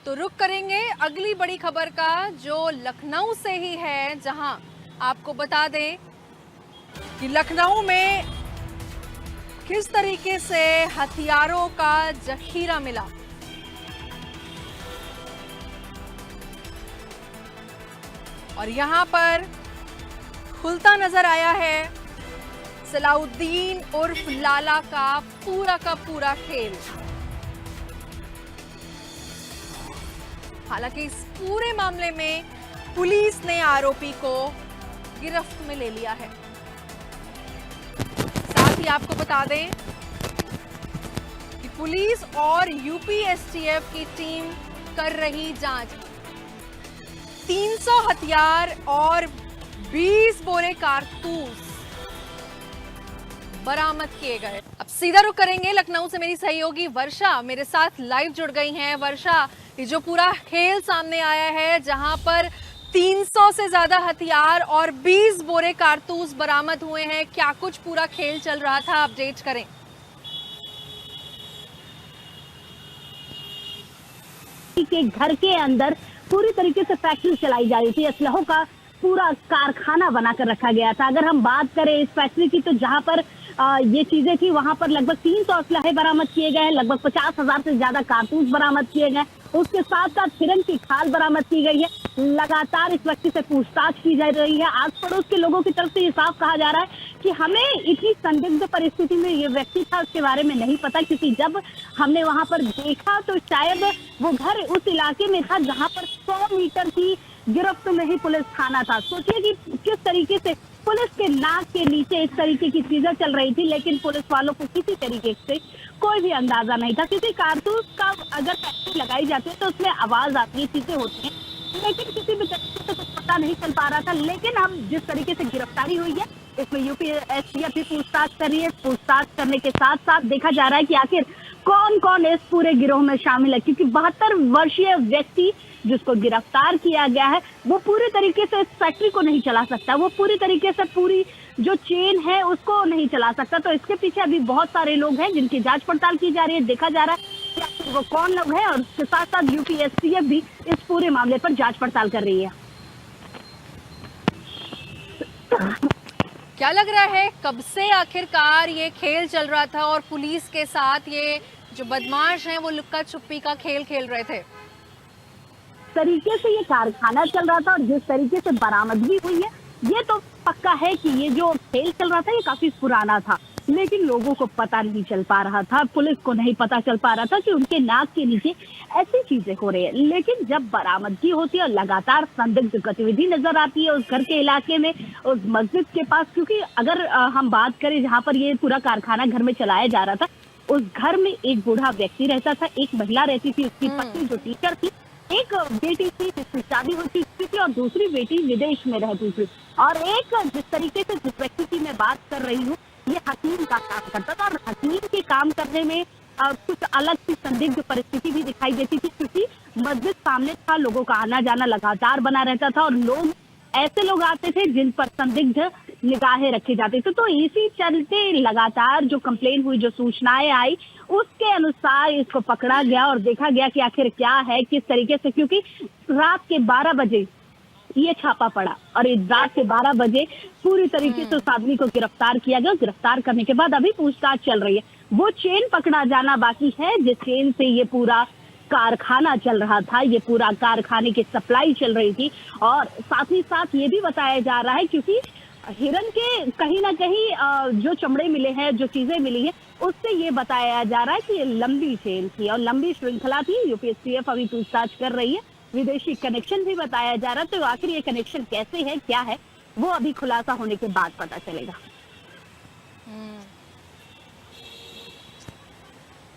तो रुक करेंगे अगली बड़ी खबर का, जो लखनऊ से ही है, जहां आपको बता दें कि लखनऊ में किस तरीके से हथियारों का जखीरा मिला। और यहां पर खुलता नजर आया है सलाउद्दीन उर्फ लाला का पूरा खेल। हालांकि इस पूरे मामले में पुलिस ने आरोपी को गिरफ्त में ले लिया है। साथ ही आपको बता दें कि पुलिस और यूपी एसटीएफ की टीम कर रही जांच। 300 हथियार और 20 बोरे कारतूस बरामद किए गए। अब सीधा रुख करेंगे लखनऊ से, मेरी सहयोगी वर्षा मेरे साथ लाइव जुड़ गई हैं। वर्षा, ये जो पूरा खेल सामने आया है, जहां पर 300 से ज्यादा हथियार और 20 बोरे कारतूस बरामद हुए हैं, क्या कुछ पूरा खेल चल रहा था, अपडेट करें। के घर के अंदर पूरी तरीके से फैक्ट्री चलाई जा रही थी, असलहों का पूरा कारखाना बनाकर रखा गया था। अगर हम बात करें इस फैक्ट्री की, तो जहां पर ये चीजें थी, वहां पर लगभग 300 असलहे बरामद किए गए हैं, लगभग 50,000 से ज्यादा कारतूस बरामद किए गए। उसके साथ साथ फिरंग की खाल बरामद की गई है। लगातार इस व्यक्ति से पूछताछ की जा रही है। आस पड़ोस के लोगों की तरफ से ये साफ कहा जा रहा है कि हमें इतनी संदिग्ध परिस्थिति में ये व्यक्ति था, उसके बारे में नहीं पता, क्योंकि जब हमने वहां पर देखा तो शायद वो घर उस इलाके में था जहां पर 100 मीटर की गिरफ्त में ही पुलिस थाना था। सोचिए कि किस तरीके से पुलिस के नाक के नीचे इस तरीके की चीजें चल रही थी, लेकिन पुलिस वालों को किसी तरीके से कोई भी अंदाजा नहीं था। किसी कारतूस का अगर फैक्ट्री लगाई जाती है तो उसमें आवाज आती है, चीजें होती हैं, लेकिन किसी भी तरीके से कुछ पता नहीं चल पा रहा था। लेकिन अब जिस तरीके से गिरफ्तारी हुई है, इसमें यूपी एसटीएफ भी पूछताछ कर रही है। पूछताछ करने के साथ साथ देखा जा रहा है कि आखिर कौन कौन इस पूरे गिरोह में शामिल है, क्योंकि 72 वर्षीय व्यक्ति जिसको गिरफ्तार किया गया है, वो पूरी तरीके से इस फैक्ट्री को नहीं चला सकता, वो पूरी तरीके से पूरी जो चेन है उसको नहीं चला सकता। तो इसके पीछे अभी बहुत सारे लोग हैं जिनकी जांच पड़ताल की जा रही है। देखा जा रहा है कि वो कौन लोग हैं, और उसके साथ साथ यूपी एसटीएफ भी इस पूरे मामले पर जांच पड़ताल कर रही है। क्या लग रहा है, कब से आखिरकार ये खेल चल रहा था और पुलिस के साथ ये जो बदमाश हैं वो लुक्का छुपी का खेल खेल रहे थे? तरीके से ये कारखाना चल रहा था और जिस तरीके से बरामदगी हुई है, ये तो पक्का है कि ये जो खेल चल रहा था ये काफी पुराना था, लेकिन लोगों को पता नहीं चल पा रहा था, पुलिस को नहीं पता चल पा रहा था कि उनके नाक के नीचे ऐसी चीजें हो रही है। लेकिन जब बरामदगी होती है और लगातार संदिग्ध गतिविधि नजर आती है उस घर के इलाके में, उस मस्जिद के पास, क्योंकि अगर हम बात करें जहाँ पर ये पूरा कारखाना घर में चलाया जा रहा था, उस घर में एक बूढ़ा व्यक्ति रहता था, एक महिला रहती थी, उसकी पत्नी जो टीचर थी, एक बेटी थी जिसकी शादी हो चुकी थी और दूसरी बेटी विदेश में रहती थी, और एक जिस तरीके से जिस व्यक्ति की मैं बात कर रही हूँ, ये हकीम का काम करता था। और हकीम के काम करने में कुछ अलग सी संदिग्ध परिस्थिति भी दिखाई देती थी, क्योंकि मस्जिद सामने था, लोगों का आना जाना लगातार बना रहता था, और लोग ऐसे लोग आते थे जिन पर संदिग्ध निगाहें रखी जाती थी। तो इसी चलते लगातार जो कंप्लेन हुई, जो सूचनाएं आई, उसके अनुसार इसको पकड़ा गया और देखा गया कि आखिर क्या है, किस तरीके से, क्योंकि रात के 12 बजे ये छापा पड़ा और इस रात के 12 बजे पूरी तरीके से उस आदमी को गिरफ्तार किया गया। गिरफ्तार करने के बाद अभी पूछताछ चल रही है। वो चेन पकड़ा जाना बाकी है जिस चेन से ये पूरा कारखाना चल रहा था, ये पूरा कारखाने की सप्लाई चल रही थी। और साथ ही साथ ये भी बताया जा रहा है, क्योंकि हिरन के कहीं ना कहीं जो चमड़े मिले हैं, जो चीजें मिली है, उससे ये बताया जा रहा है कि ये लंबी चेन थी और लंबी श्रृंखला थी। यूपीएससीएफ अभी पूछताछ कर रही है। विदेशी कनेक्शन भी बताया जा रहा है, तो आखिर ये कनेक्शन कैसे है, क्या है, वो अभी खुलासा होने के बाद पता चलेगा।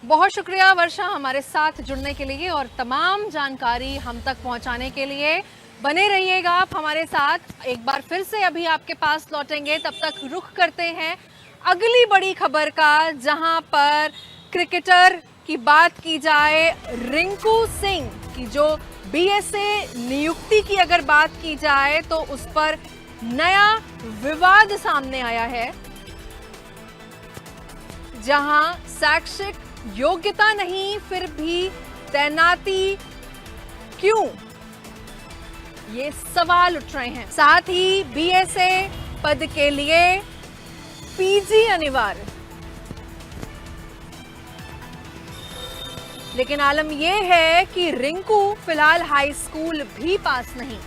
बहुत शुक्रिया वर्षा हमारे साथ जुड़ने के लिए और तमाम जानकारी हम तक पहुंचाने के लिए। बने रहिएगा आप हमारे साथ। एक बार फिर से अभी आपके पास लौटेंगे, तब तक रुख करते हैं अगली बड़ी खबर का, जहां पर क्रिकेटर की बात की जाए, रिंकू सिंह की जो बीएसए नियुक्ति की अगर बात की जाए तो उस पर नया विवाद सामने आया है, जहां शैक्षिक योग्यता नहीं, फिर भी तैनाती क्यों, ये सवाल उठ रहे हैं। साथ ही बीएसए पद के लिए पीजी अनिवार्य, लेकिन आलम यह है कि रिंकू फिलहाल हाई स्कूल भी पास नहीं।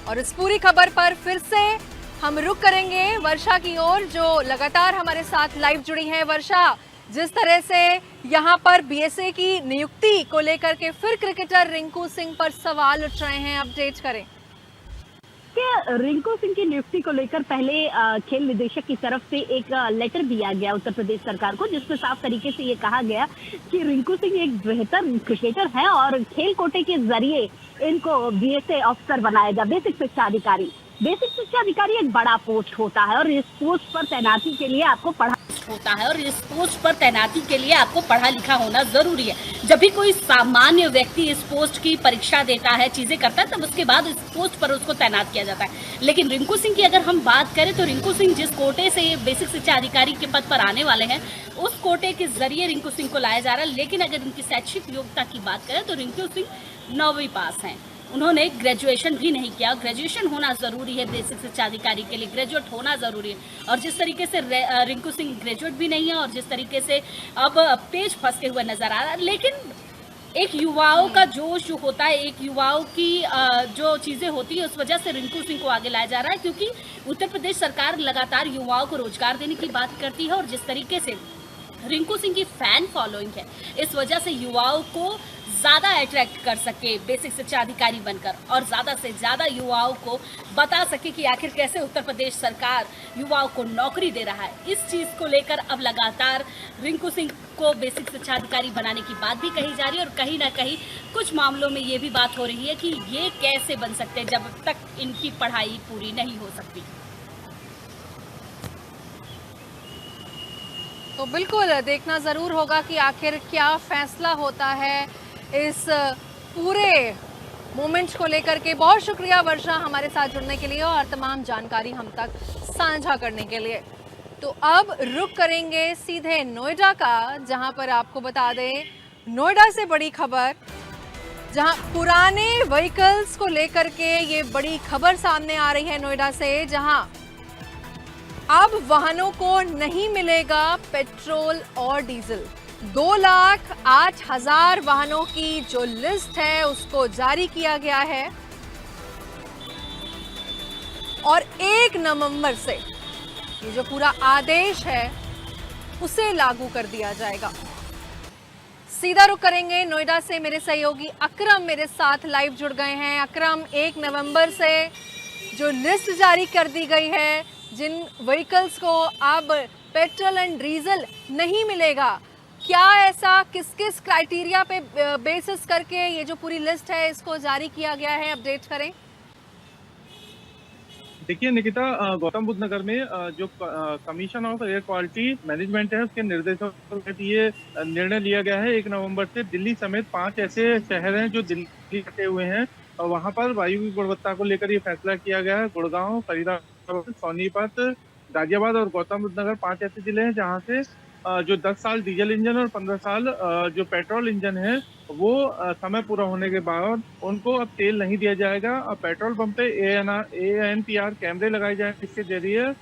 और इस पूरी खबर पर फिर से हम रुक करेंगे वर्षा की ओर, जो लगातार हमारे साथ लाइव जुड़ी हैं। वर्षा, जिस तरह से यहां पर बीएसए की नियुक्ति को लेकर के फिर क्रिकेटर रिंकू सिंह पर सवाल उठ रहे हैं, अपडेट करें। कि रिंकू सिंह की नियुक्ति को लेकर पहले खेल निदेशक की तरफ से एक लेटर दिया गया उत्तर प्रदेश सरकार को, जिसमें साफ तरीके से ये कहा गया कि रिंकू सिंह एक बेहतर क्रिकेटर है और खेल कोटे के जरिए इनको बीएसए अफसर बनाया गया, बेसिक शिक्षा अधिकारी। बेसिक शिक्षा अधिकारी एक बड़ा पोस्ट होता है और इस पोस्ट पर तैनाती के लिए आपको पढ़ा लिखा होना जरूरी है। जब भी कोई सामान्य व्यक्ति इस पोस्ट की परीक्षा देता है, चीजें करता है, तब उसके बाद इस पोस्ट पर उसको तैनात किया जाता है। लेकिन रिंकू सिंह की अगर हम बात करें तो रिंकू सिंह जिस कोटे से बेसिक शिक्षा अधिकारी के पद पर आने वाले हैं, उस कोटे के जरिए रिंकू सिंह को लाया जा रहा है। लेकिन अगर उनकी शैक्षिक योग्यता की बात करें तो रिंकू सिंह 9वीं पास हैं, उन्होंने ग्रेजुएशन भी नहीं किया। ग्रेजुएशन होना जरूरी है, बेसिक शिक्षा अधिकारी के लिए ग्रेजुएट होना जरूरी है। और जिस तरीके से रिंकू सिंह ग्रेजुएट भी नहीं है और जिस तरीके से अब पेज फंसते हुए नजर आ रहा है, लेकिन एक युवाओं का जोश जो होता है, एक युवाओं की जो चीजें होती है, उस वजह से रिंकू सिंह को आगे लाया जा रहा है, क्योंकि उत्तर प्रदेश सरकार लगातार युवाओं को रोजगार देने की बात करती है। और जिस तरीके से रिंकू सिंह की फैन फॉलोइंग है, इस वजह से युवाओं को ज्यादा अट्रैक्ट कर सके बेसिक शिक्षा अधिकारी बनकर, और ज्यादा से ज्यादा युवाओं को बता सके कि आखिर कैसे उत्तर प्रदेश सरकार युवाओं को नौकरी दे रहा है। इस चीज को लेकर अब लगातार रिंकू सिंह को बेसिक शिक्षा अधिकारी बनाने की बात भी कही जा रही है। और कहीं ना कहीं कुछ मामलों में ये भी बात हो रही है कि ये कैसे बन सकते हैं जब तक इनकी पढ़ाई पूरी नहीं हो सकती। तो बिल्कुल देखना जरूर होगा कि आखिर क्या फैसला होता है इस पूरे मोमेंट्स को लेकर के। बहुत शुक्रिया वर्षा हमारे साथ जुड़ने के लिए और तमाम जानकारी हम तक साझा करने के लिए। तो अब रुक करेंगे सीधे नोएडा का, जहां पर आपको बता दें नोएडा से बड़ी खबर, जहां पुराने व्हीकल्स को लेकर के ये बड़ी खबर सामने आ रही है नोएडा से, जहां अब वाहनों को नहीं मिलेगा पेट्रोल और डीजल। 2,08,000 वाहनों की जो लिस्ट है उसको जारी किया गया है और 1 नवंबर से ये जो पूरा आदेश है उसे लागू कर दिया जाएगा। सीधा रुख करेंगे नोएडा से, मेरे सहयोगी अकरम मेरे साथ लाइव जुड़ गए हैं। अकरम, 1 नवंबर से जो लिस्ट जारी कर दी गई है, जिन व्हीकल्स को अब पेट्रोल एंड डीजल नहीं मिलेगा, क्या ऐसा किस किस क्राइटेरिया पे बेसिस करके ये जो पूरी लिस्ट है इसको जारी किया गया है, अपडेट करें। देखिए निकिता, गौतम बुद्ध नगर में जो commission of air quality management है उसके निर्देशों के ये निर्णय लिया गया है। 1 नवंबर से दिल्ली समेत 5 ऐसे शहर हैं जो दिल्ली कटे हुए हैं और वहां पर वायु की गुणवत्ता को लेकर ये फैसला किया गया है। गुड़गांव, फरीदाबाद, सोनीपत, गाजियाबाद और गौतम बुद्ध नगर 5 ऐसे जिले हैं जहाँ से जो 10 साल डीजल इंजन और 15 साल जो पेट्रोल इंजन है वो समय पूरा होने के बाद उनको अब तेल नहीं दिया जाएगा। अब पेट्रोल पंप पे ANPR कैमरे लगाए जाएंगे, इसके जरिए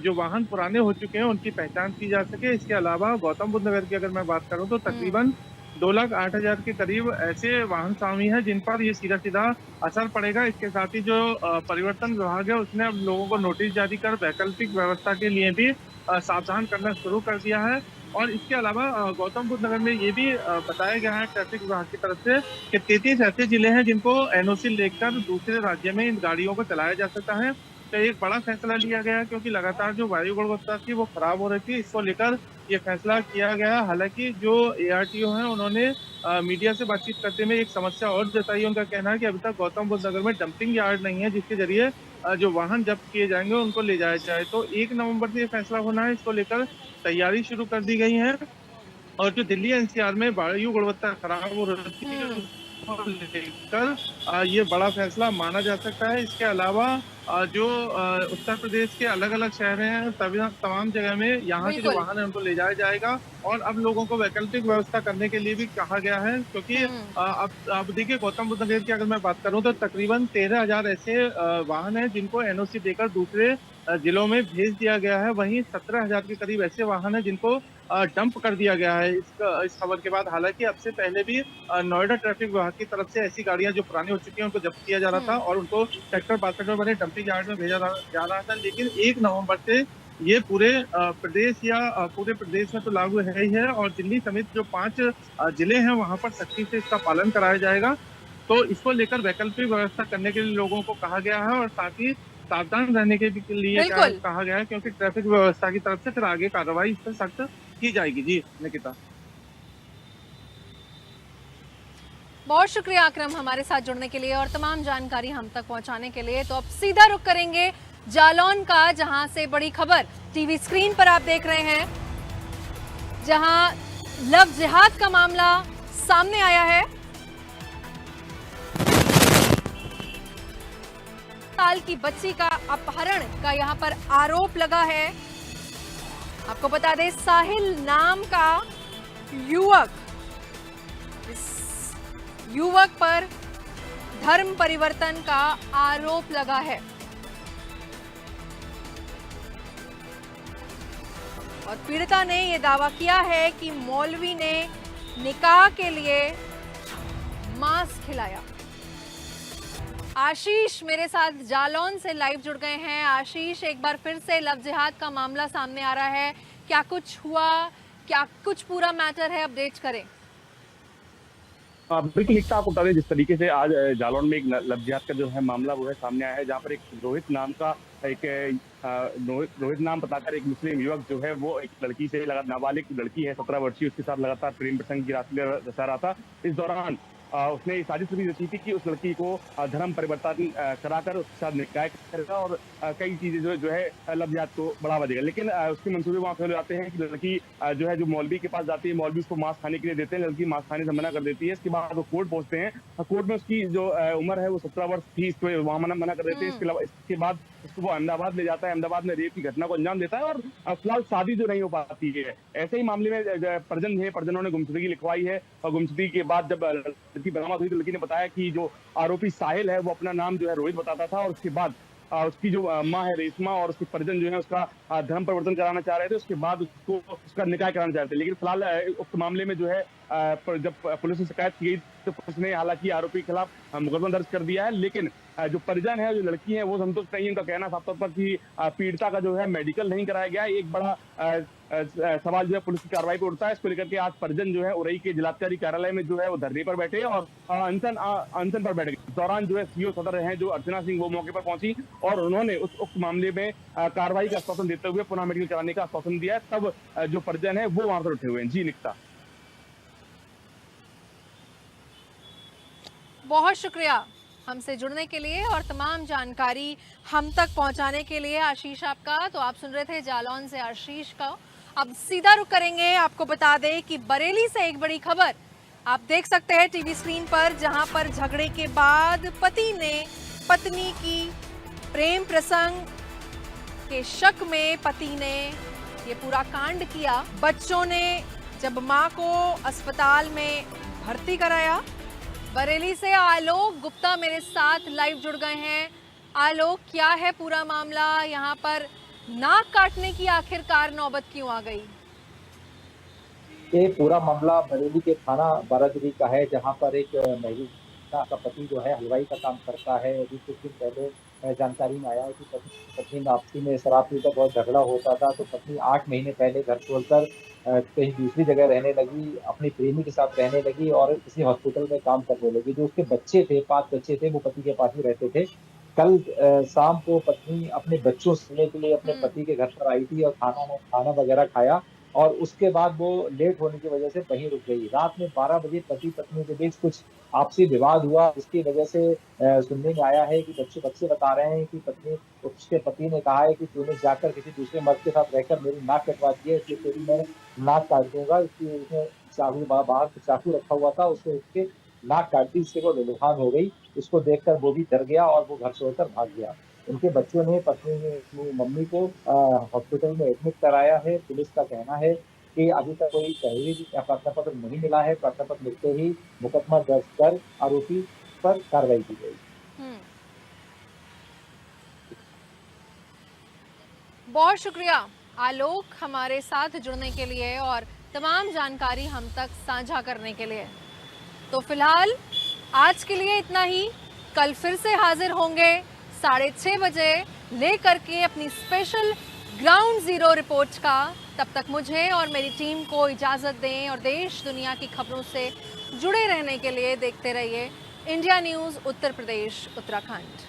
जो वाहन पुराने हो चुके हैं उनकी पहचान की जा सके। इसके अलावा गौतम बुद्ध नगर की अगर मैं बात करूं तो तकरीबन 2,08,000 के करीब ऐसे वाहन स्वामी हैं जिन पर ये सीधा सीधा असर पड़ेगा। इसके साथ ही जो परिवर्तन विभाग है उसने अब लोगों को नोटिस जारी कर वैकल्पिक व्यवस्था के लिए भी सावधान करना शुरू कर दिया है। और इसके अलावा गौतम बुद्ध नगर में ये भी बताया गया है ट्रैफिक विभाग की तरफ से कि 33 ऐसे जिले हैं जिनको NOC लेकर दूसरे राज्य में इन गाड़ियों को चलाया जा सकता है। तो एक बड़ा फैसला लिया गया है क्योंकि लगातार जो वायु गुणवत्ता थी वो खराब हो रही थी, इसको लेकर ये फैसला किया गया। हालांकि जो ARTO है उन्होंने मीडिया से बातचीत करते में एक समस्या और जताई। उनका कहना है कि अभी तक गौतम बुद्ध नगर में डंपिंग यार्ड नहीं है जिसके जरिए जो वाहन जब्त किए जाएंगे उनको ले जाया जाए। तो 1 नवंबर से ये फैसला होना है, इसको लेकर तैयारी शुरू कर दी गई है। और जो दिल्ली NCR में वायु गुणवत्ता खराब हो रही है लेकर ये बड़ा फैसला माना जा सकता है। इसके अलावा जो उत्तर प्रदेश के अलग अलग शहर हैं तभी तमाम जगह में यहाँ के जो बिल्कुल। वाहन है उनको ले जाया जाएगा और अब लोगों को वैकल्पिक व्यवस्था करने के लिए भी कहा गया है, क्योंकि अब देखिए गौतम बुद्ध नगर की अगर मैं बात करूं तो तकरीबन 13,000 ऐसे वाहन हैं जिनको एनओसी देकर दूसरे जिलों में भेज दिया गया है। वहीं 17,000 के करीब ऐसे वाहन हैं जिनको डंप कर दिया गया है इस खबर के बाद। हालांकि अब से पहले भी नोएडा ट्रैफिक विभाग की तरफ से ऐसी गाड़ियां जो पुरानी हो चुकी हैं उनको जब्त किया जा रहा था और उनको सेक्टर 62 में बने डंपिंग यार्ड में भेजा जा रहा था। लेकिन 1 नवंबर से ये पूरे प्रदेश या पूरे प्रदेश में तो लागू है ही है और दिल्ली समेत जो 5 जिले हैं वहां पर सख्ती से इसका पालन कराया जाएगा। तो इसको लेकर वैकल्पिक व्यवस्था करने के लिए लोगों को कहा गया है और साथ ही सावधान रहने के लिए बिल्कुल। कहा गया है, क्योंकि ट्रैफिक व्यवस्था की तरफ से फिर आगे कार्रवाई इस पर सख्त की जाएगी। जी निकिता। बहुत शुक्रिया अकरम हमारे साथ जुड़ने के लिए और तमाम जानकारी हम तक पहुंचाने के लिए। तो अब सीधा रुख करेंगे जालौन का, जहां से बड़ी खबर टीवी स्क्रीन पर आप देख रहे हैं, जहां लव जिहाद का मामला सामने आया है। साल की बच्ची का अपहरण का यहां पर आरोप लगा है। आपको बता दें साहिल नाम का युवक, इस युवक पर धर्म परिवर्तन का आरोप लगा है और पीड़िता ने यह दावा किया है कि मौलवी ने निकाह के लिए मांस खिलाया। आशीष मेरे साथ जालौन से लाइव जुड़ गए हैं। आशीष, एक बार फिर से लव जिहाद का मामला सामने आ रहा है, क्या कुछ हुआ, क्या कुछ पूरा मैटर है, अपडेट करें। बिल्कुल लिखता आपको बता दें, जिस तरीके से आज जालौन में एक लव जिहाद का जो है मामला वो है सामने आया है, जहाँ पर एक रोहित नाम का रोहित नाम बताकर एक मुस्लिम युवक जो है वो एक लड़की से नाबालिग लड़की है 17 वर्षीय, उसके साथ लगातार प्रेम प्रसंग की रासलीला रचा रहा था। इस दौरान उसने साजिश भी रची थी कि उस लड़की को धर्म परिवर्तन कराकर उसके साथ निकाह करेगा और कई चीजें जो है लव जिहाद को बढ़ावा देगा। लेकिन उसके मंसूबे वहां फेल हो जाते हैं कि लड़की जो है जो मौलवी के पास जाती है, मौलवी उसको मांस खाने के लिए देते हैं, लड़की मांस खाने से मना कर देती है। इसके बाद वो कोर्ट पहुंचते हैं, कोर्ट में उसकी जो उम्र है वो 17 वर्ष थी, इसको वहां मना कर देते हैं। इसके बाद उसको वो अहमदाबाद ले जाता है, अहमदाबाद में रेप की घटना को अंजाम देता है और फिलहाल शादी जो नहीं हो पाती है। ऐसे ही मामले में परिजन है, परिजनों ने गुमशुदगी लिखवाई है और गुमशुदगी के बाद जब लड़की बरामद हुई तो लड़की ने बताया कि जो आरोपी साहिल है वो अपना नाम जो है रोहित बताता था और उसके बाद उसकी जो माँ है रेशमा और उसके परिजन जो है उसका धर्म परिवर्तन कराना चाह रहे थे, उसके बाद उसको उसका निकाह कराना चाह रहे थे। लेकिन फिलहाल उक्त मामले में जो है जब पुलिस ने शिकायत की गई तो पुलिस ने हालांकि आरोपी के खिलाफ मुकदमा दर्ज कर दिया है। लेकिन जो परिजन है, जो लड़की है, वो संतुष्ट नहीं है। उनका कहना साफ तौर पर कि पीड़िता का जो है मेडिकल नहीं कराया गया है। एक बड़ा सवाल जो है पुलिस की कार्रवाई पर उठता है। इसको लेकर के आज परिजन जो है उरई के जिलाधिकारी कार्यालय में जो है वो धरने पर बैठे और अनशन पर बैठ गए। इस दौरान जो है सीओ सदर हैं जो अर्चना सिंह, वो मौके पर पहुंची और उन्होंने उस उक्त मामले में कार्रवाई का आश्वासन देते हुए पुनः मेडिकल कराने का आश्वासन दिया। तब जो परिजन है वो वहां पर उठे हुए हैं। जी निकिता। बहुत शुक्रिया हमसे जुड़ने के लिए और तमाम जानकारी हम तक पहुंचाने के लिए आशीष आपका। तो आप सुन रहे थे जालौन से आशीष का। अब सीधा रुख करेंगे, आपको बता दें कि बरेली से एक बड़ी खबर आप देख सकते हैं टीवी स्क्रीन पर, जहां पर झगड़े के बाद पति ने पत्नी की प्रेम प्रसंग के शक में पति ने ये पूरा कांड किया। बच्चों ने जब मां को अस्पताल में भर्ती कराया। बरेली से आलोक गुप्ता मेरे साथ लाइव जुड़ गए हैं। आलोक, क्या है पूरा मामला, यहाँ पर नाक काटने की आखिरकार नौबत क्यों आ गई? ये पूरा मामला बरेली के थाना बारादरी का है, जहां पर एक महिला का पति जो है हलवाई का काम करता है। अभी कुछ दिन पहले जानकारी में आया है कि पत्नी आपसी में शराब पीकर बहुत झगड़ा होता था, तो पत्नी 8 महीने पहले घर छोड़कर कहीं दूसरी जगह रहने लगी, अपनी प्रेमी के साथ रहने लगी और किसी हॉस्पिटल में काम करने लगी। जो उसके बच्चे थे, 5 बच्चे थे, वो पति के पास ही रहते थे। कल शाम को पत्नी अपने बच्चों से मिलने के लिए अपने पति के घर पर आई थी और खाना वगैरह खाया और उसके बाद वो लेट होने की वजह से वहीं रुक गई। रात में 12 बजे पति पत्नी के बीच कुछ आपसी विवाद हुआ, उसकी वजह से सुनने में आया है कि बच्चे बता रहे हैं कि उसके पति ने कहा है कि तूने जाकर किसी दूसरे मर्द के साथ रहकर मेरी नाक कटवा दी है, इसलिए तेरी मैं नाक काट दूंगा। इसलिए उसने बाहर चाकू रखा हुआ था, उसको उसके नाक काट दी, इससे वो लहूलुहान हो गई। इसको देखकर वो भी डर गया और वो घर छोड़कर भाग गया। उनके बच्चों ने, पत्नी ने अपनी मम्मी को हॉस्पिटल में एडमिट कराया है। पुलिस का कहना है कि अभी तक कोई तहरीर या प्रार्थना पत्र नहीं मिला है। प्रार्थना पत्र मिलते ही मुकदमा दर्ज कर आरोपी पर कार्रवाई की गई। हम्म। बहुत शुक्रिया आलोक हमारे साथ जुड़ने के लिए और तमाम जानकारी हम तक साझा करने के लिए। तो फिलहाल आज के लिए इतना ही। कल फिर से हाजिर होंगे 6:30 बजे लेकर के अपनी स्पेशल ग्राउंड जीरो रिपोर्ट का। तब तक मुझे और मेरी टीम को इजाज़त दें और देश दुनिया की खबरों से जुड़े रहने के लिए देखते रहिए इंडिया न्यूज़ उत्तर प्रदेश उत्तराखंड।